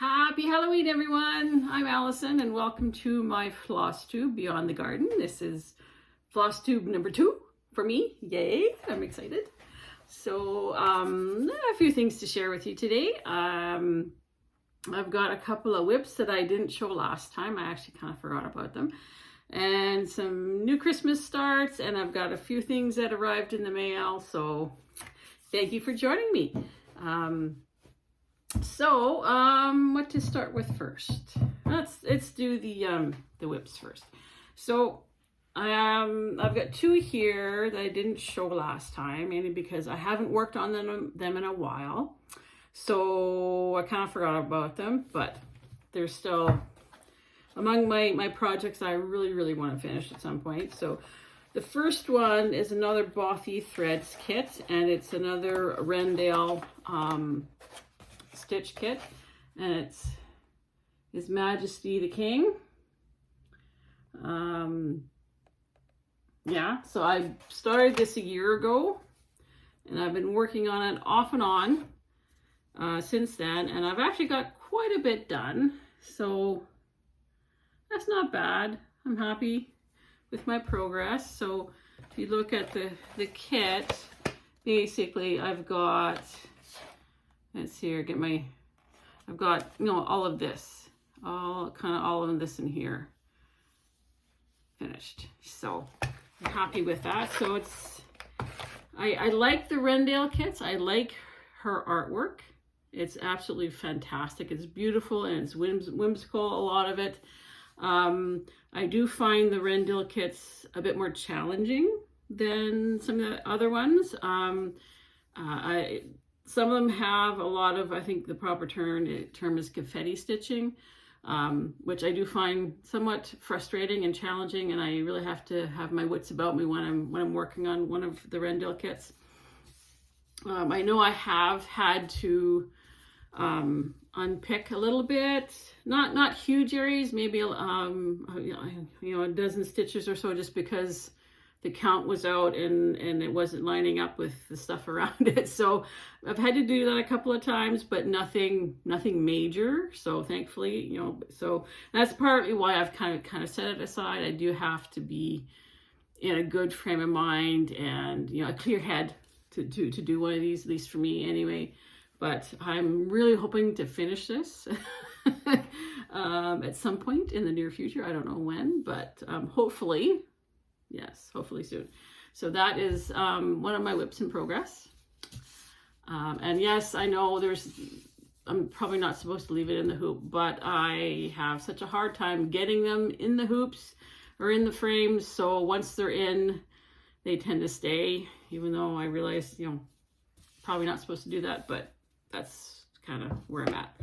Happy Halloween, everyone! I'm Allison, and welcome to my Flosstube Beyond the Garden. This is Flosstube number 2 for me. Yay! I'm excited. So, a few things to share with you today. I've got a couple of whips that I didn't show last time. I actually kind of forgot about them. And some new Christmas starts, and I've got a few things that arrived in the mail. So, thank you for joining me. What to start with first? Let's do the whips first. So I've got two here that I didn't show last time, mainly because I haven't worked on them in a while. So I kind of forgot about them, but they're still among my projects I really want to finish at some point. So the first one is another Bothy Threads kit, and it's another Rendale stitch kit, and it's His Majesty the King. So I started this a year ago, and I've been working on it off and on since then, and I've actually got quite a bit done, so that's not bad. I'm happy with my progress. So if you look at the kit, basically I've got, let's see here, I've got, all of this, all of this in here finished. So I'm happy with that. So I like the Rendale kits. I like her artwork. It's absolutely fantastic. It's beautiful and it's whimsical, a lot of it. I do find the Rendale kits a bit more challenging than some of the other ones. Some of them have a lot of, I think the proper term is confetti stitching, which I do find somewhat frustrating and challenging, and I really have to have my wits about me when I'm working on one of the Rendale kits. I know I have had to unpick a little bit, not huge areas, maybe a dozen stitches or so, just because the count was out and it wasn't lining up with the stuff around it. So I've had to do that a couple of times, but nothing major. So thankfully, so that's partly why I've kind of set it aside. I do have to be in a good frame of mind and a clear head to do one of these, at least for me anyway. But I'm really hoping to finish this at some point in the near future. I don't know when, but hopefully. Yes, hopefully soon. So that is one of my whips in progress. And yes, I know I'm probably not supposed to leave it in the hoop, but I have such a hard time getting them in the hoops or in the frames. So once they're in, they tend to stay, even though I realize, probably not supposed to do that, but that's kind of where I'm at.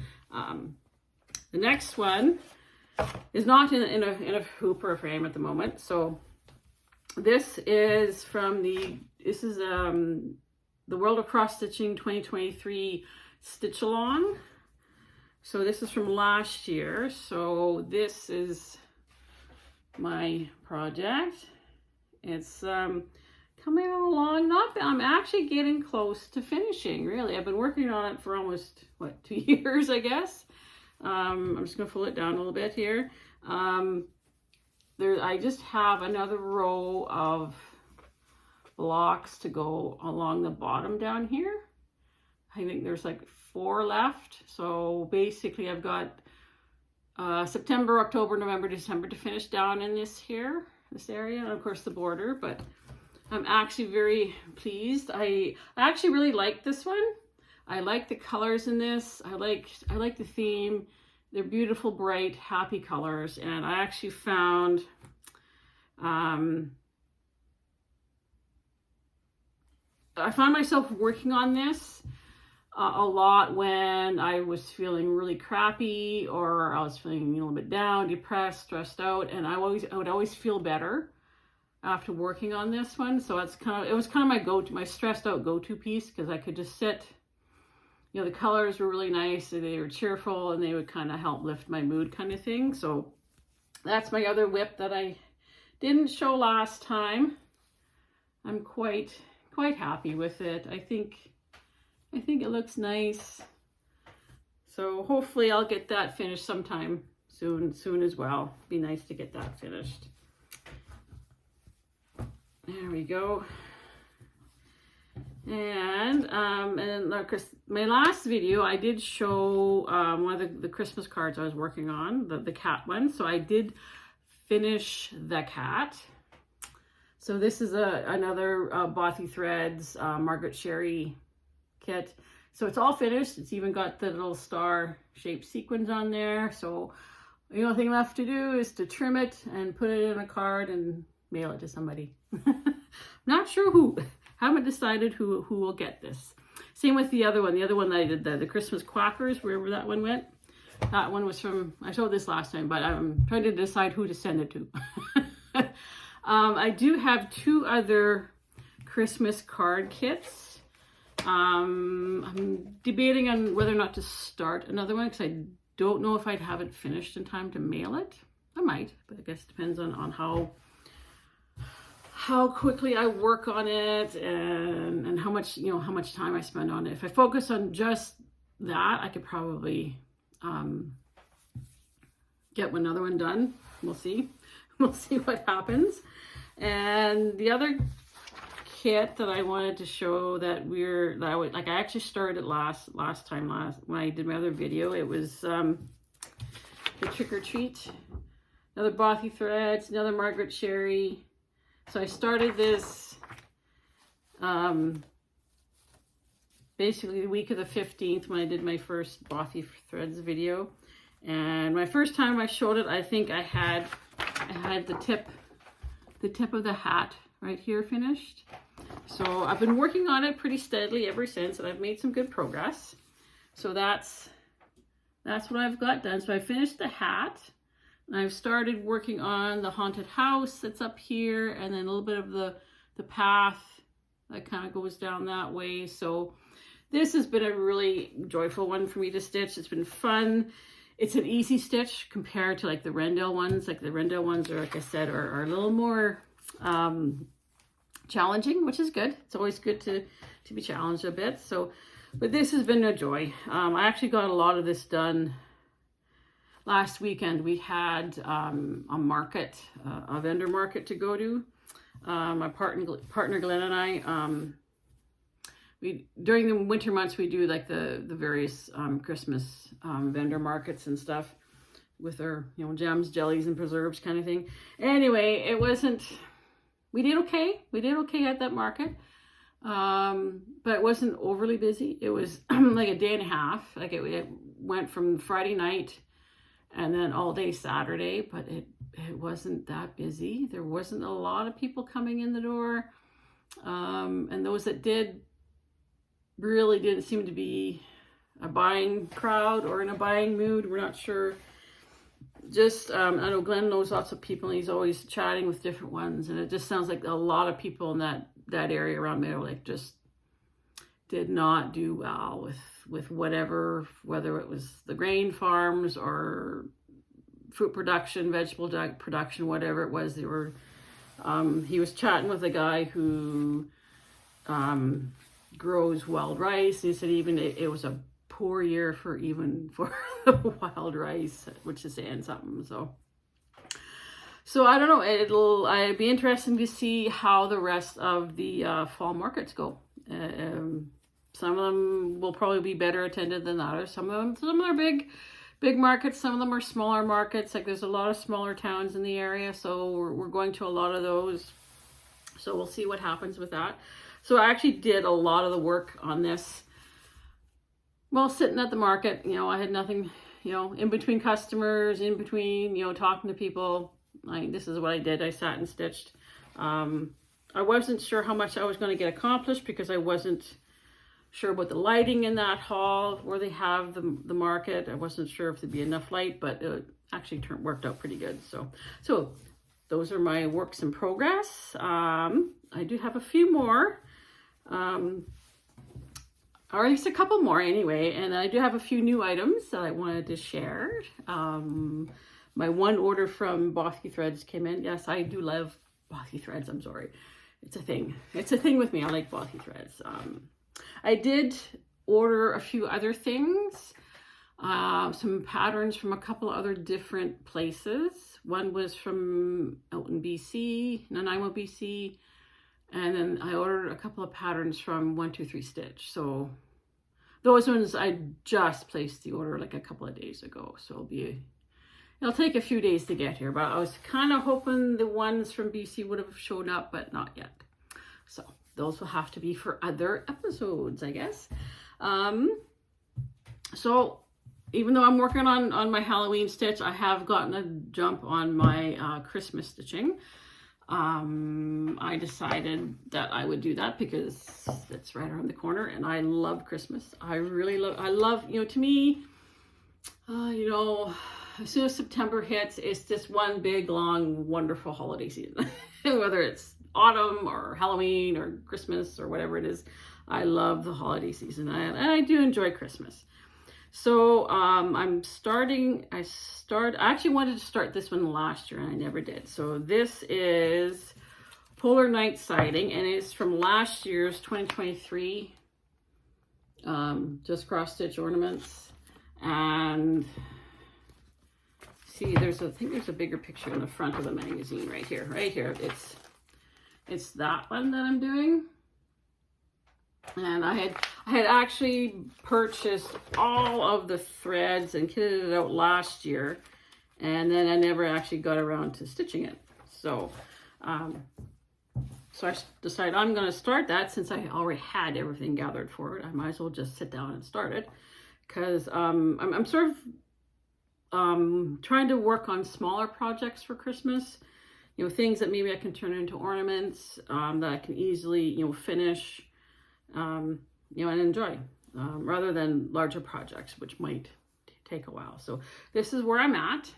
The next one is not in a hoop or a frame at the moment. So this is the World of Cross Stitching 2023 Stitch Along. So this is from last year. So this is my project. It's coming along, not bad. I'm actually getting close to finishing, really. I've been working on it for almost, 2 years, I guess. I'm just gonna pull it down a little bit here. I just have another row of blocks to go along the bottom down here. I think there's like 4 left. So basically I've got September, October, November, December to finish down in this area, and of course the border, but I'm actually very pleased. I actually really like this one. I like the colors in this. I like the theme. They're beautiful, bright, happy colors. And I actually found myself working on this a lot when I was feeling really crappy, or I was feeling a little bit down, depressed, stressed out, and I would always feel better after working on this one. So it was kind of my stressed out go-to piece, because I could just sit. The colors were really nice, they were cheerful, and they would kind of help lift my mood kind of thing. So that's my other whip that I didn't show last time. I'm quite happy with it. I think it looks nice. So hopefully I'll get that finished sometime soon as well. Be nice to get that finished. There we go. And my last video, I did show one of the Christmas cards I was working on, the cat one. So I did finish the cat. So this is another Bothy Threads Margaret Sherry kit. So it's all finished. It's even got the little star-shaped sequins on there. So the only thing left to do is to trim it and put it in a card and mail it to somebody. Not sure who. Haven't decided who will get this. Same with the other one. The other one that I did, the Christmas Quackers, wherever that one went. That one was from, I showed this last time, but I'm trying to decide who to send it to. I do have 2 other Christmas card kits. I'm debating on whether or not to start another one because I don't know if I'd have it finished in time to mail it. I might, but I guess it depends on how quickly I work on it and how much time I spend on it. If I focus on just that, I could probably get another one done. We'll see. We'll see what happens. And the other kit that I wanted to show I actually started last time when I did my other video. It was the Trick or Treat. Another Bothy Threads, another Margaret Sherry. So I started this basically the week of the 15th when I did my first Bothy Threads video. And my first time I showed it, I think I had the tip of the hat right here finished. So I've been working on it pretty steadily ever since, and I've made some good progress. So that's what I've got done. So I finished the hat. I've started working on the haunted house that's up here, and then a little bit of the path that kind of goes down that way. So this has been a really joyful one for me to stitch. It's been fun. It's an easy stitch compared to like the Rendell ones. Like the Rendell ones are, like I said, are a little more challenging, which is good. It's always good to be challenged a bit. So, but this has been a joy. I actually got a lot of this done. Last weekend we had a vendor market to go to. My partner Glenn and I, during the winter months we do like the various Christmas vendor markets and stuff with our gems, jellies, and preserves kind of thing. Anyway, we did okay at that market, but it wasn't overly busy. It was like a day and a half. Like it went from Friday night and then all day Saturday, but it wasn't that busy. There wasn't a lot of people coming in the door. And those that did really didn't seem to be a buying crowd or in a buying mood. We're not sure. Just, I know Glenn knows lots of people and he's always chatting with different ones. And it just sounds like a lot of people in that area around Meadow Lake just did not do well with whatever, whether it was the grain farms or fruit production, vegetable production, whatever it was. They were, he was chatting with a guy who grows wild rice. And he said even it was a poor year for the wild rice, which is saying something. So I don't know. It'd be interesting to see how the rest of the fall markets go. Some of them will probably be better attended than others. Some of them are big markets. Some of them are smaller markets. Like there's a lot of smaller towns in the area, so we're going to a lot of those. So we'll see what happens with that. So I actually did a lot of the work on this while sitting at the market. I had nothing, in between customers, in between, talking to people. This is what I did. I sat and stitched. I wasn't sure how much I was going to get accomplished because I wasn't sure about the lighting in that hall where they have the market. I wasn't sure if there'd be enough light, but it actually worked out pretty good. So those are my works in progress. I do have a few more, or at least a couple more anyway. And I do have a few new items that I wanted to share. My one order from Bothy Threads came in. Yes, I do love Bothy Threads. I'm sorry. It's a thing. It's a thing with me. I like Bothy Threads. I did order a few other things. some patterns from a couple other different places. One was from out in BC, Nanaimo, BC. And then I ordered a couple of patterns from 123 Stitch. So those ones I just placed the order like a couple of days ago. So it'll take a few days to get here. But I was kind of hoping the ones from BC would have shown up, but not yet. So those will have to be for other episodes, I guess. So even though I'm working on my Halloween stitch, I have gotten a jump on my Christmas stitching. I decided that I would do that because it's right around the corner and I love Christmas. I love, to me, as soon as September hits, it's just one big, long, wonderful holiday season. Whether it's autumn or Halloween or Christmas or whatever it is, I love the holiday season and I do enjoy Christmas. So I actually wanted to start this one last year and I never did. So this is Polar Night Siding and it's from last year's 2023 just cross stitch ornaments. And see, I think there's a bigger picture in the front of the magazine right here. It's that one that I'm doing. And I had actually purchased all of the threads and kitted it out last year, and then I never actually got around to stitching it. So so I decided I'm going to start that since I already had everything gathered for it. I might as well just sit down and start it, because I'm sort of trying to work on smaller projects for Christmas. Things that maybe I can turn into ornaments that I can easily finish. And enjoy, rather than larger projects, which might take a while. So this is where I'm at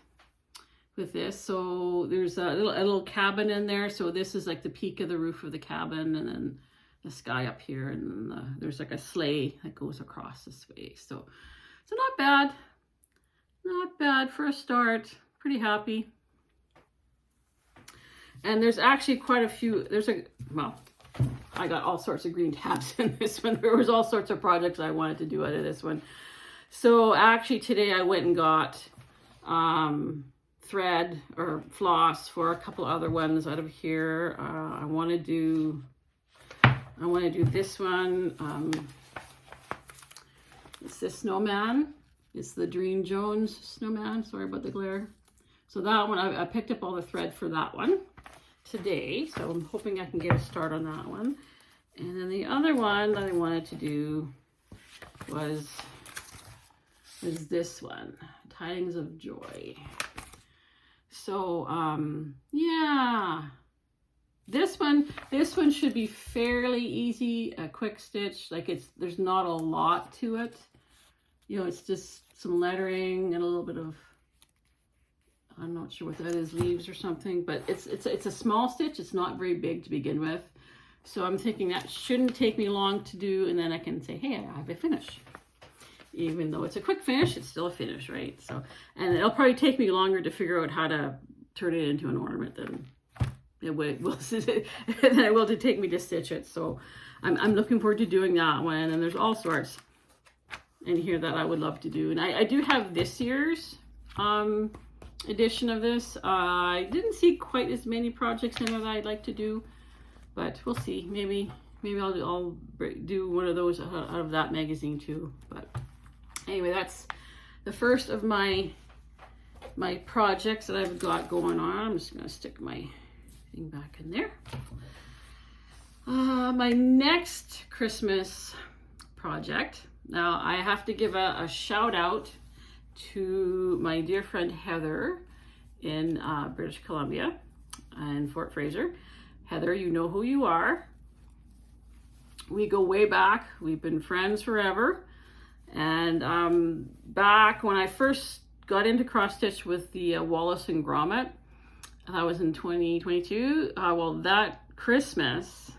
with this. So there's a little cabin in there. So this is like the peak of the roof of the cabin, and then the sky up here, and then there's like a sleigh that goes across this way. So not bad for a start. Pretty happy. And there's actually quite a few. I got all sorts of green tabs in this one. There was all sorts of projects I wanted to do out of this one. So actually today I went and got thread or floss for a couple other ones out of here. I want to do this one. It's the snowman. It's the Dream Jones snowman. Sorry about the glare. So that one, I picked up all the thread for that one today, so I'm hoping I can get a start on that one. And then the other one that I wanted to do was this one, Tidings of Joy. So yeah, this one should be fairly easy, a quick stitch. Like there's not a lot to it. It's just some lettering and a little bit of, I'm not sure what that is, leaves or something, but it's a small stitch. It's not very big to begin with. So I'm thinking that shouldn't take me long to do, and then I can say, hey, I have a finish. Even though it's a quick finish, it's still a finish, right? So, and it'll probably take me longer to figure out how to turn it into an ornament than it will to take me to stitch it. So I'm looking forward to doing that one. And there's all sorts in here that I would love to do. And I do have this year's edition of this. I didn't see quite as many projects in it that I'd like to do, but we'll see. Maybe I'll do one of those out of that magazine too. But anyway, that's the first of my projects that I've got going on. I'm just gonna stick my thing back in there. My next Christmas project. Now I have to give a shout out to my dear friend Heather in British Columbia and Fort Fraser. Heather, you know who you are. We go way back. We've been friends forever. And back when I first got into cross stitch with the Wallace and Gromit, that was in 2022. Well, that Christmas,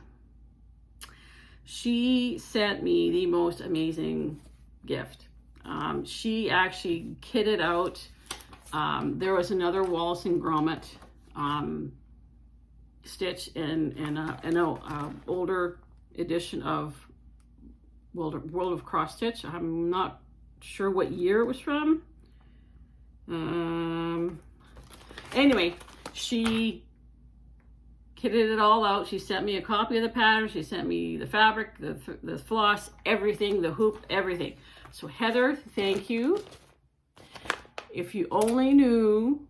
she sent me the most amazing gift. She actually kitted out, there was another Wallace and Gromit stitch in an older edition of World of Cross Stitch. I'm not sure what year it was from. Anyway, she kitted it all out. She sent me a copy of the pattern. She sent me the fabric, the floss, everything, the hoop, everything. So Heather, thank you. If you only knew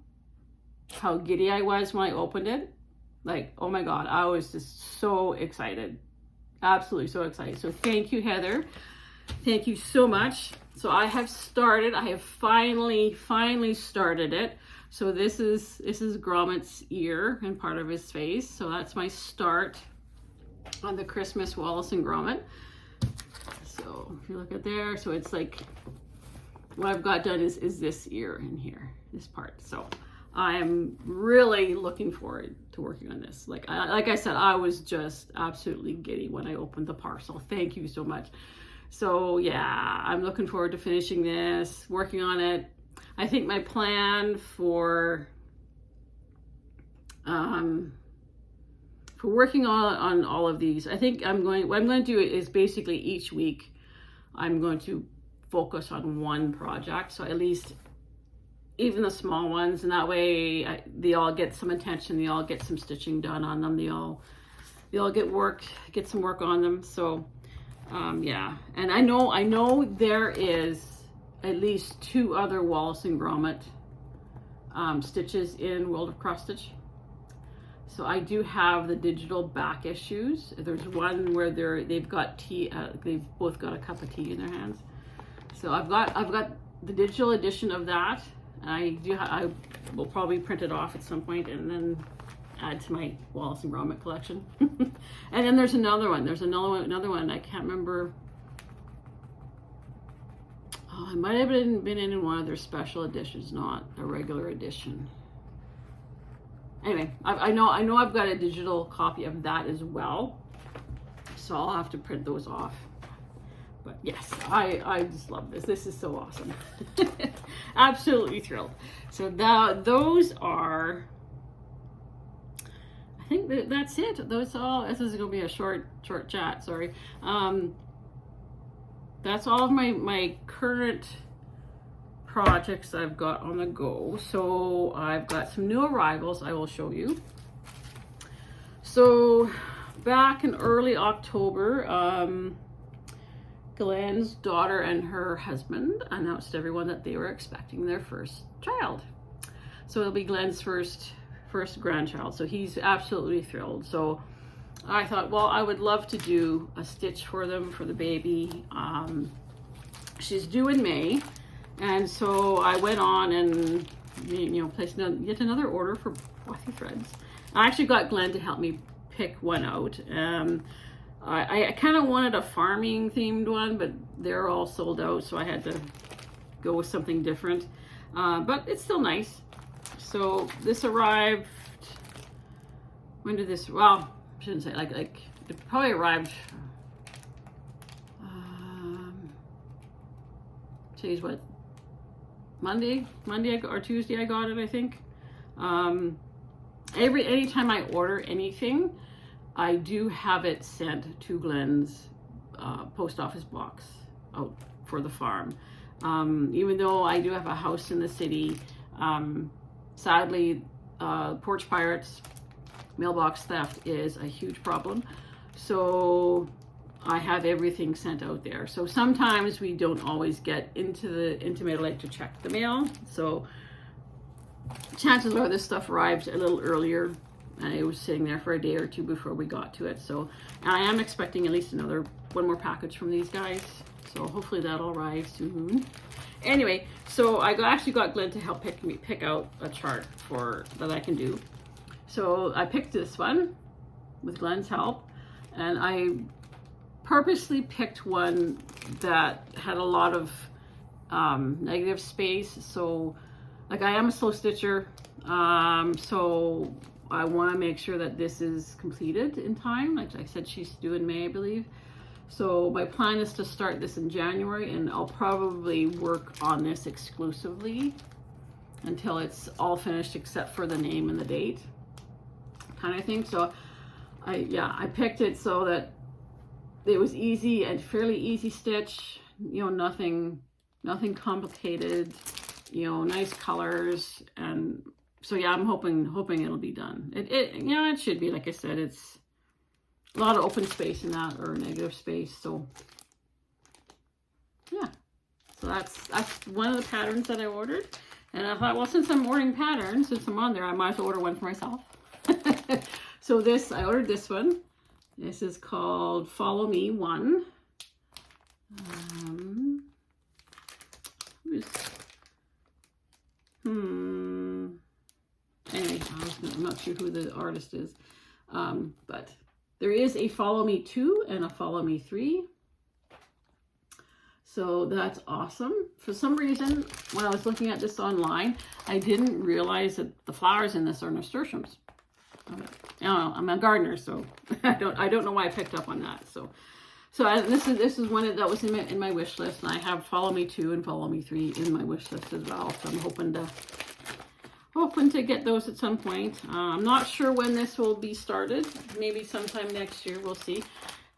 how giddy I was when I opened it, like, oh my God, I was just so excited. Absolutely so excited. So thank you, Heather. Thank you so much. So I have finally started it. So this is Gromit's ear and part of his face. So that's my start on the Christmas Wallace and Gromit. So if you look at there, so it's like, what I've got done is this ear in here, this part. So I am really looking forward to working on this. Like I said, I was just absolutely giddy when I opened the parcel. Thank you so much. So yeah, I'm looking forward to finishing this, working on it. I think my plan for working on all of these, I think what I'm going to do is basically each week I'm going to focus on one project. So at least even the small ones, and that way they all get some attention, they all get some stitching done on them, they all get some work on them. So yeah, and I know there is at least 2 other Wallace and Gromit stitches in World of Cross Stitch. So I do have the digital back issues. There's one where they've got tea, they've both got a cup of tea in their hands. So I've got the digital edition of that. I will probably print it off at some point and then add to my Wallace and Gromit collection. And then there's another one. There's another one. I can't remember. Oh, it might have been in one of their special editions, not a regular edition. Anyway, I know I've got a digital copy of that as well, so I'll have to print those off. But yes, I just love this. This is so awesome. Absolutely thrilled. So those are, I think that's it. Those all. This is going to be a short chat. Sorry. That's all of my current projects I've got on the go. So I've got some new arrivals I will show you. So back in early October, Glenn's daughter and her husband announced to everyone that they were expecting their first child. So it'll be Glenn's first grandchild. So he's absolutely thrilled. So I thought, well, I would love to do a stitch for them for the baby. She's due in May, and so I went on and placed yet another order for Bothy Threads. I actually got Glenn to help me pick one out. I kind of wanted a farming themed one, but they're all sold out, so I had to go with something different. But it's still nice. So this arrived, when did this, well, I shouldn't say, like it probably arrived, today's what, Monday or Tuesday I got it, I think. Anytime I order anything, I do have it sent to Glenn's post office box out for the farm. Even though I do have a house in the city, sadly, porch pirates, mailbox theft is a huge problem. So I have everything sent out there. So sometimes we don't always get into Middle Lake to check the mail. So chances are this stuff arrived a little earlier, and it was sitting there for a day or two before we got to it. So I am expecting at least one more package from these guys. So hopefully that'll arrive soon. Anyway, so I actually got Glenn to help pick out a chart that I can do. So I picked this one with Glenn's help, and I purposely picked one that had a lot of negative space. So like I am a slow stitcher, so I want to make sure that this is completed in time. Like I said, she's due in May, I believe. So my plan is to start this in January, and I'll probably work on this exclusively until it's all finished except for the name and the date kind of thing. So I picked it so that it was easy and fairly easy stitch, nothing Nothing complicated, you know, nice colors. And so yeah, I'm hoping it'll be done. You know, it should be. Like I said, it's a lot of open space in that, or negative space. So yeah, so that's one of the patterns that I ordered. And I thought, well, since I'm ordering patterns, since I'm on there, I might as well order one for myself. So I ordered this one. This is called Follow Me 1. Anyway, I'm not sure who the artist is. But there is a Follow Me 2 and a Follow Me 3. So that's awesome. For some reason, when I was looking at this online, I didn't realize that the flowers in this are nasturtiums. I don't know, I'm a gardener, so I don't know why I picked up on that. So this is one that was in my wish list, and I have Follow Me 2 and Follow Me 3 in my wish list as well. So I'm hoping to get those at some point. I'm not sure when this will be started. Maybe sometime next year. We'll see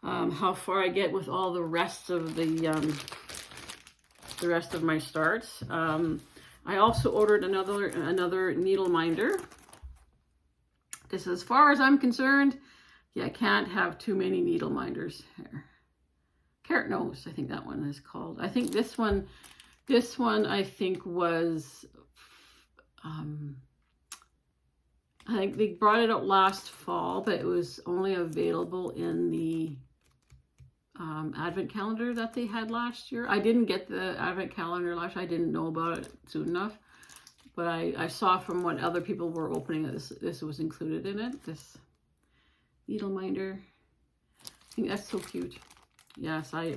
how far I get with all the rest of the rest of my starts. I also ordered another needle minder, because as far as I'm concerned, you can't have too many needle minders here. Carrot Nose, I think that one is called. I think this one I think was, I think they brought it out last fall, but it was only available in the advent calendar that they had last year. I didn't get the advent calendar last year. I didn't know about it soon enough, but I saw from what other people were opening that this was included in it, this needle minder. I think that's so cute. Yes, I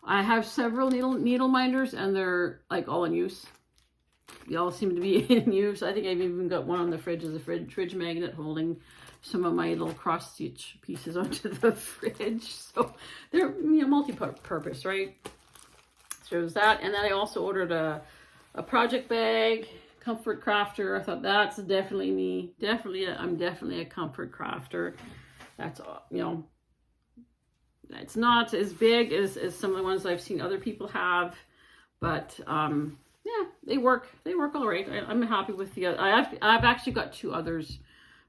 have several needle minders, and they're like all in use. They all seem to be in use. I think I've even got one on the fridge as a fridge magnet, holding some of my little cross stitch pieces onto the fridge. So they're, you know, multi-purpose, right? So there's that. And then I also ordered a project bag, comfort crafter. I thought that's definitely me. I'm definitely a comfort crafter. That's, you know, it's not as big as some of the ones I've seen other people have, but yeah, they work all right. I'm happy with the other. I've actually got two others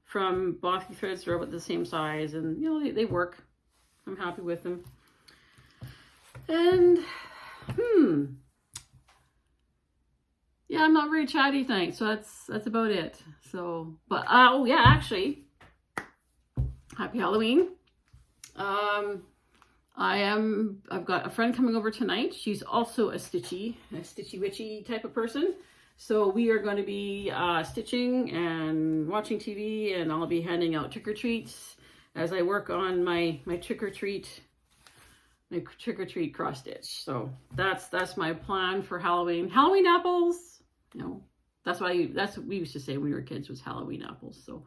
from Bothy Threads. They're about the same size, and you know, they work. I'm happy with them. And yeah, I'm not very chatty, thanks. So that's about it. So, but oh yeah, actually, happy Halloween. I've got a friend coming over tonight. She's also a stitchy witchy type of person. So we are going to be stitching and watching TV, and I'll be handing out trick-or-treats as I work on my trick-or-treat cross stitch. So that's my plan for Halloween. Halloween apples, you know, that's what we used to say when we were kids, was Halloween apples. So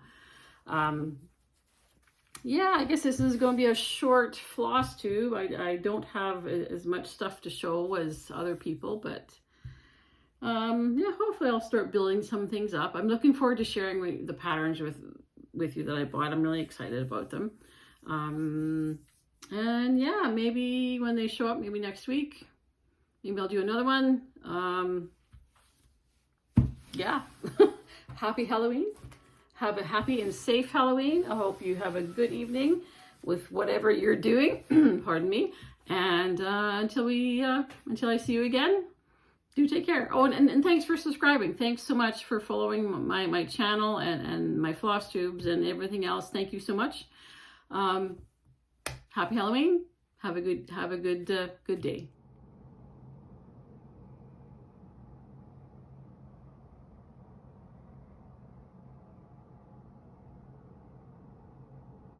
yeah, I guess this is going to be a short floss tube. I don't have as much stuff to show as other people, but yeah, hopefully I'll start building some things up. I'm looking forward to sharing the patterns with you that I bought. I'm really excited about them. And yeah, maybe when they show up, maybe next week, maybe I'll do another one. Yeah, happy Halloween. Have a happy and safe Halloween. I hope you have a good evening with whatever you're doing. Pardon me. And until I see you again, do take care. Oh, and thanks for subscribing. Thanks so much for following my channel and my floss tubes and everything else. Thank you so much. Happy Halloween. Have a good day.